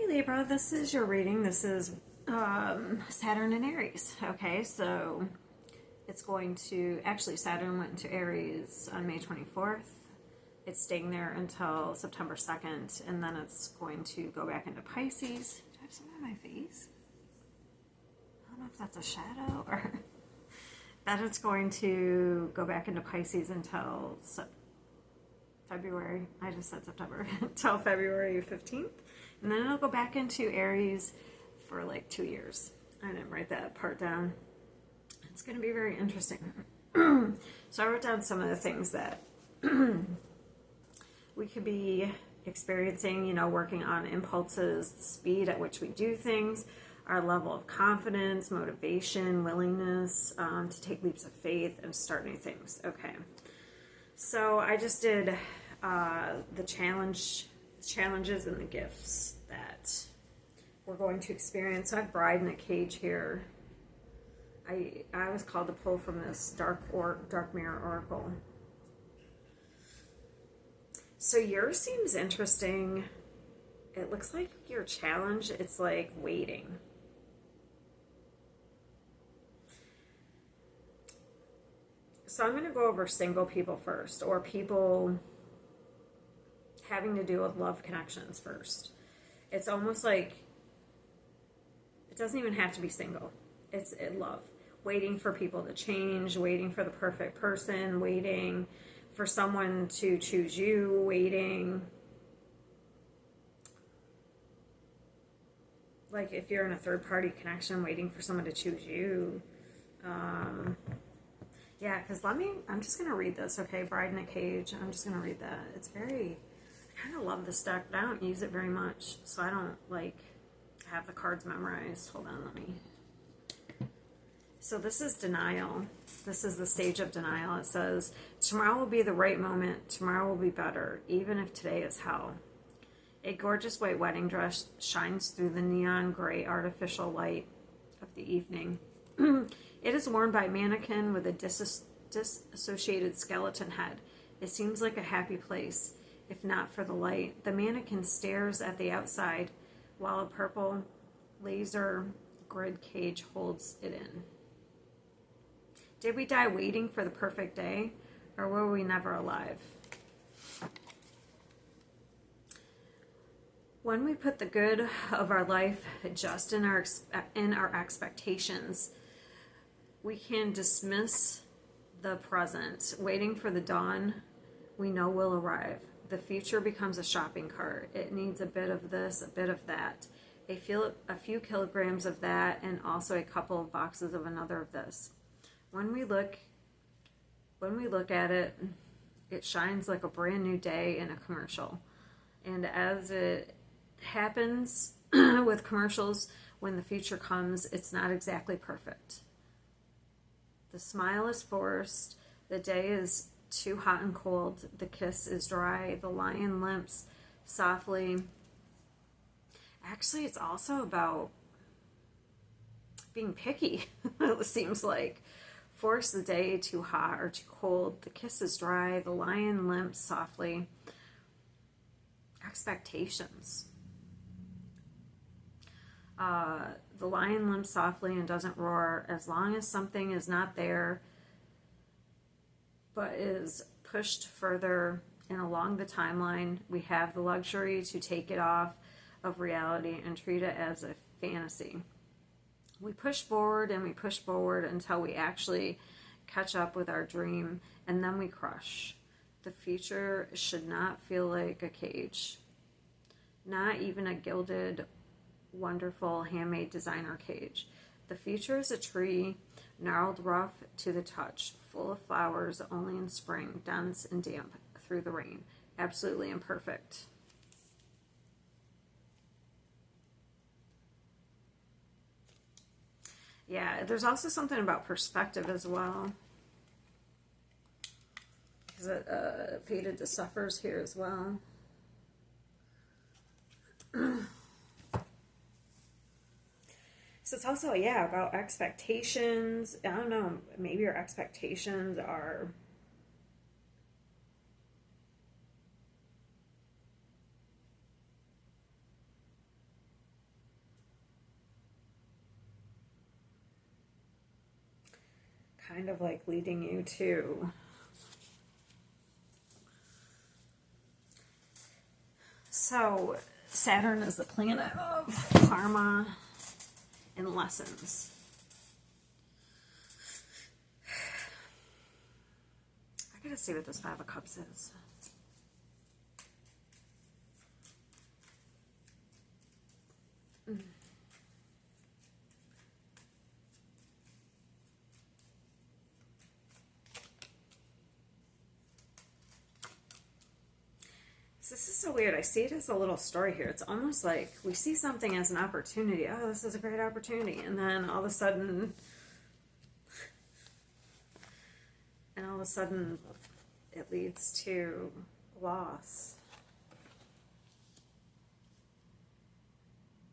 Libra, this is your reading. This is Saturn and Aries. Okay, so it's going to, actually Saturn went into Aries on May 24th. It's staying there until September 2nd, and then it's going to go back into Pisces. Do I have something on my face? I don't know if that's a shadow or... Then it's going to go back into Pisces until February. I just said September. Until February 15th. And then it'll go back into Aries for like 2 years. I didn't write that part down. It's going to be very interesting. So I wrote down some of the things that we could be experiencing, you know, working on impulses, the speed at which we do things, our level of confidence, motivation, willingness to take leaps of faith and start new things. Okay. So I just did the challenges and the gifts that we're going to experience. So I have Bride in a Cage here. I was called to pull from this dark mirror oracle. So yours seems interesting. It looks like your challenge, it's like waiting. So I'm going to go over single people first, or people having to do with love connections first. It's almost like it doesn't even have to be single. It's love. Waiting for people to change, waiting for the perfect person, waiting for someone to choose you, waiting. Like if you're in a third party connection, waiting for someone to choose you. Yeah, because I'm just going to read this, okay? Bride in a Cage. I'm just going to read that. It's very, I kind of love this deck, but I don't use it very much, so I don't, like, have the cards memorized. Hold on, let me. So this is denial. This is the stage of denial. It says, tomorrow will be the right moment. Tomorrow will be better, even if today is hell. A gorgeous white wedding dress shines through the neon gray artificial light of the evening. It is worn by a mannequin with a disassociated skeleton head. It seems like a happy place, if not for the light. The mannequin stares at the outside while a purple laser grid cage holds it in. Did we die waiting for the perfect day, or were we never alive? When we put the good of our life just in our expectations, we can dismiss the present, waiting for the dawn we know will arrive. The future becomes a shopping cart. It needs a bit of this, a bit of that, a few kilograms of that, and also a couple of boxes of another of this. When we look at it, it shines like a brand new day in a commercial. And as it happens with commercials, when the future comes, it's not exactly perfect. The smile is forced, the day is too hot and cold, the kiss is dry, the lion limps softly. Actually, it's also about being picky, it seems like. Force the day too hot or too cold, the kiss is dry, the lion limps softly. Expectations. The lion limps softly and doesn't roar as long as something is not there but is pushed further and along the timeline. We have the luxury to take it off of reality and treat it as a fantasy. We push forward and we push forward until we actually catch up with our dream, and then we crush. The future should not feel like a cage, not even a gilded, wonderful handmade designer cage. The future is a tree, gnarled rough to the touch, full of flowers only in spring, dense and damp through the rain, absolutely imperfect. Yeah, there's also something about perspective as well, because it fated to suffers here as well. So it's also, yeah, about expectations. I don't know, maybe your expectations are kind of like leading you to so Saturn is the planet of karma and lessons. I gotta see what this Five of Cups is. This is so weird. I see it as a little story here. It's almost like we see something as an opportunity. Oh, this is a great opportunity. And then all of a sudden, it leads to loss.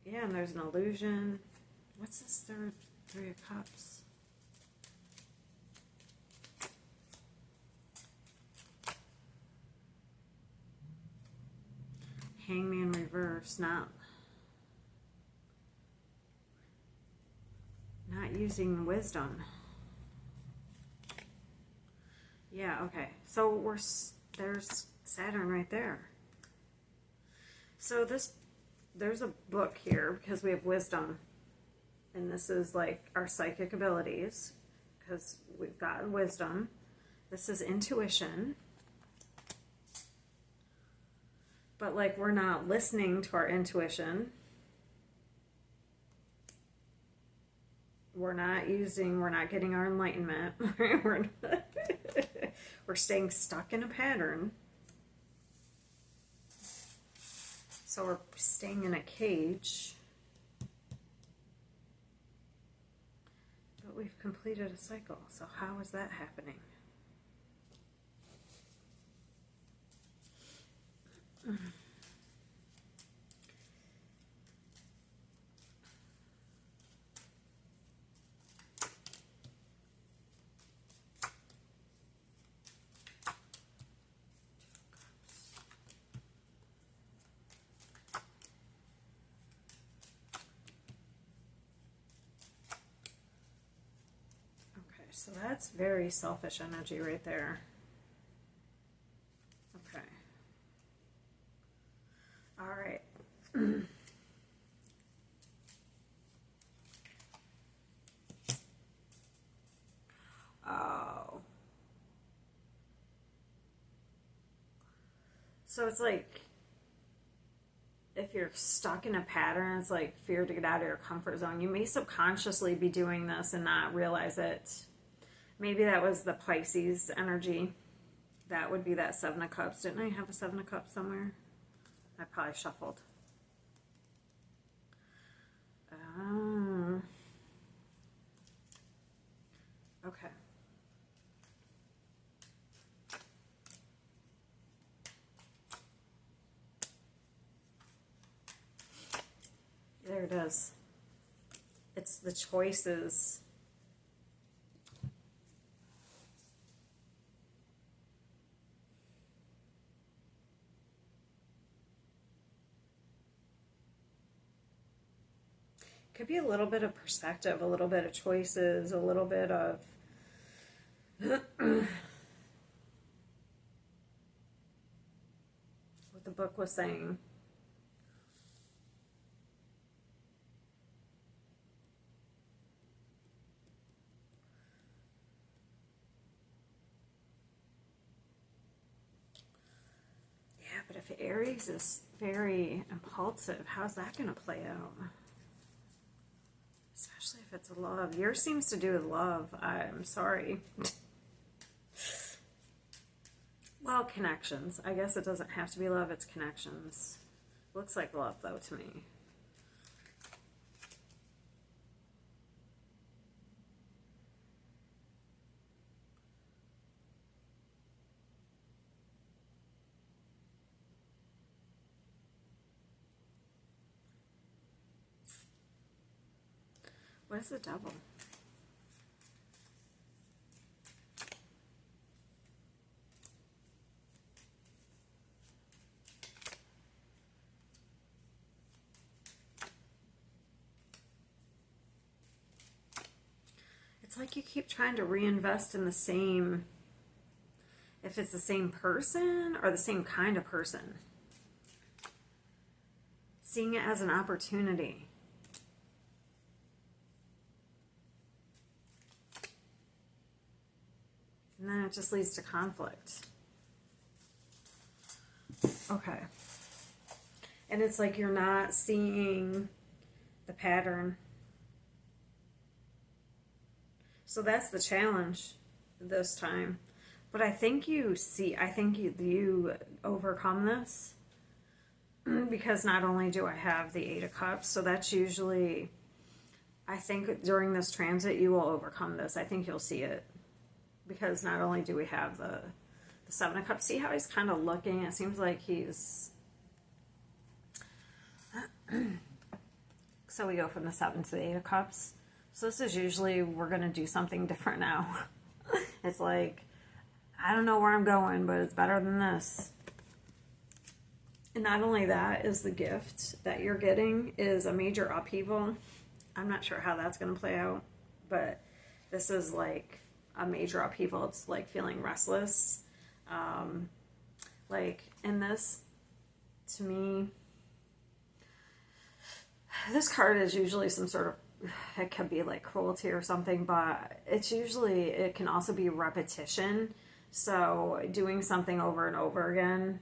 Yeah, and there's an illusion. What's this third Three of Cups? Hangman reverse, not using wisdom. Yeah, okay. So there's Saturn right there. So there's a book here because we have wisdom. And this is like our psychic abilities because we've got wisdom. This is intuition. But like we're not listening to our intuition. We're not getting our enlightenment. We're staying stuck in a pattern. So we're staying in a cage. But we've completed a cycle. So how is that happening? Okay, so that's very selfish energy right there. Okay. All right. Oh. So it's like if you're stuck in a pattern, it's like fear to get out of your comfort zone. You may subconsciously be doing this and not realize it. Maybe that was the Pisces energy. That would be that Seven of Cups. Didn't I have a Seven of Cups somewhere? I probably shuffled. Oh. Okay. There it is. It's the choices. Could be a little bit of perspective, a little bit of choices, a little bit of what the book was saying. Yeah, but if Aries is very impulsive, how's that going to play out? Especially if it's love. Yours seems to do with love. I'm sorry. Well, connections. I guess it doesn't have to be love, it's connections. Looks like love, though, to me. What is the Devil? it's like you keep trying to reinvest in the same, if it's the same person or the same kind of person. Seeing it as an opportunity. And then it just leads to conflict. Okay. And it's like you're not seeing the pattern. So that's the challenge this time. But I think you overcome this. Because not only do I have the Eight of Cups, so that's usually, I think during this transit you will overcome this. I think you'll see it. Because not only do we have the Seven of Cups, see how he's kind of looking? It seems like he's... So we go from the Seven to the Eight of Cups. So this is usually, we're going to do something different now. It's like, I don't know where I'm going, but it's better than this. And not only that, is the gift that you're getting is a major upheaval. I'm not sure how that's going to play out, but this is like a major upheaval. It's like feeling restless. Like in this, to me, this card is usually some sort of, it could be like cruelty or something, but it's usually, it can also be repetition. So doing something over and over again,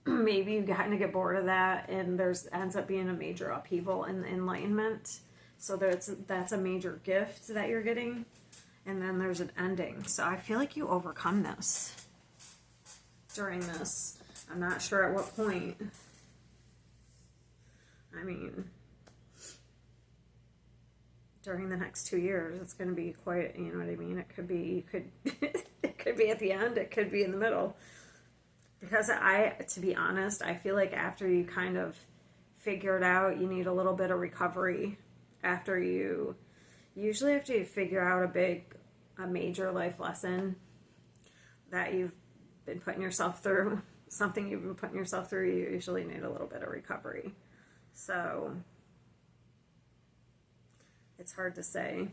maybe you kind of get bored of that, and there's ends up being a major upheaval in the enlightenment. So that's a major gift that you're getting, and then there's an ending. So I feel like you overcome this during this. I'm not sure at what point. I mean, during the next 2 years, it's going to be quite, you know what I mean? It could be, it could be at the end, it could be in the middle. Because to be honest, I feel like after you kind of figure it out, you need a little bit of recovery. Usually after you figure out a major life lesson that you've been putting yourself through, something you've been putting yourself through, you usually need a little bit of recovery. So, it's hard to say.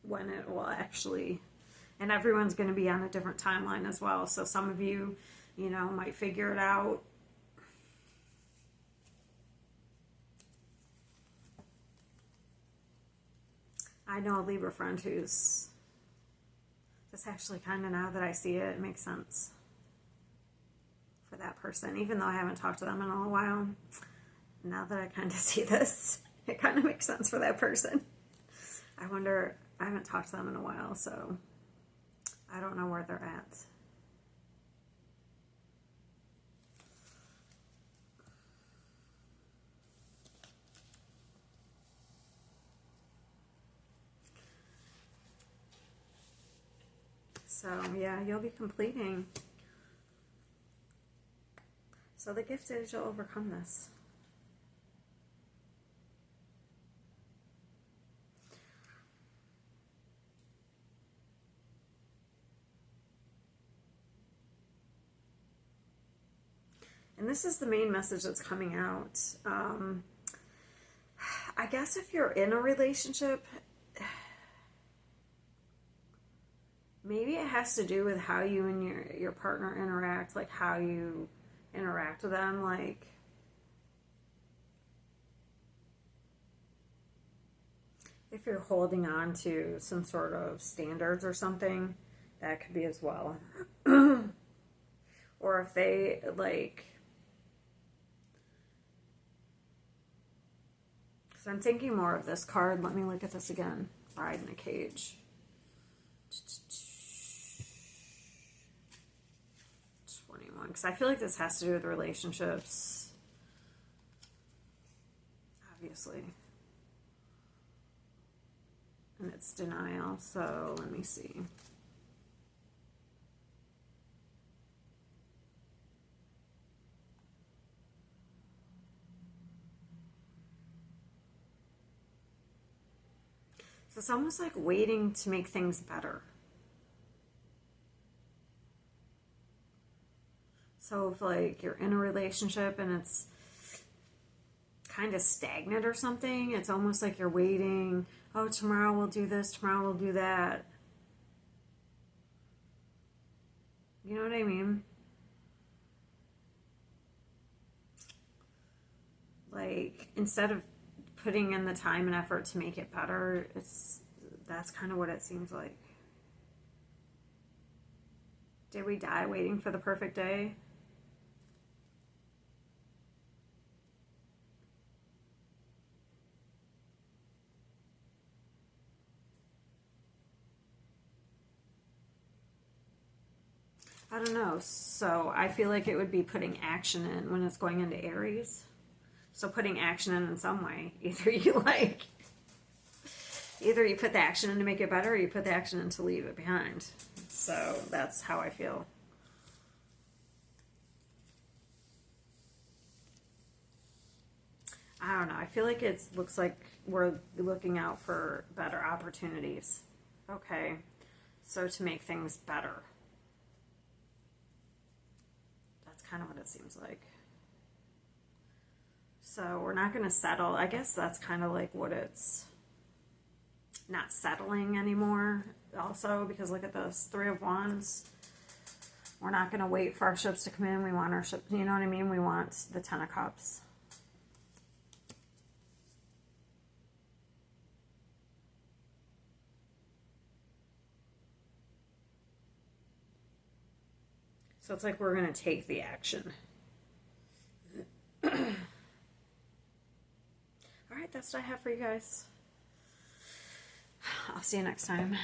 When it will actually, and everyone's going to be on a different timeline as well. So some of you, might figure it out. I know a Libra friend who's, just actually kind of now that I see it, it makes sense for that person. Even though I haven't talked to them in a while, now that I kind of see this, it kind of makes sense for that person. I wonder, I haven't talked to them in a while, so I don't know where they're at. So, yeah, you'll be completing. So the gift is you'll overcome this. And this is the main message that's coming out. I guess if you're in a relationship, maybe it has to do with how you and your partner interact, like how you interact with them. Like, if you're holding on to some sort of standards or something, that could be as well. Or if they, like, because I'm thinking more of this card. Let me look at this again. Bride in a Cage. 21. Because I feel like this has to do with relationships. Obviously. And it's denial. So let me see. So it's almost like waiting to make things better. So if like you're in a relationship and it's kind of stagnant or something, it's almost like you're waiting. Oh, tomorrow we'll do this, tomorrow we'll do that. You know what I mean? Like, instead of putting in the time and effort to make it better, that's kind of what it seems like. Did we die waiting for the perfect day? I don't know. So I feel like it would be putting action in when it's going into Aries. So putting action in some way. Either you put the action in to make it better, or you put the action in to leave it behind. So that's how I feel. I don't know. I feel like it looks like we're looking out for better opportunities. Okay. So to make things better. That's kind of what it seems like. So we're not going to settle. I guess that's kind of like what it's not settling anymore also, because look at this, 3 of Wands. We're not going to wait for our ships to come in. We want our ship, you know what I mean? We want the 10 of Cups. So it's like we're going to take the action. All right, that's what I have for you guys. I'll see you next time.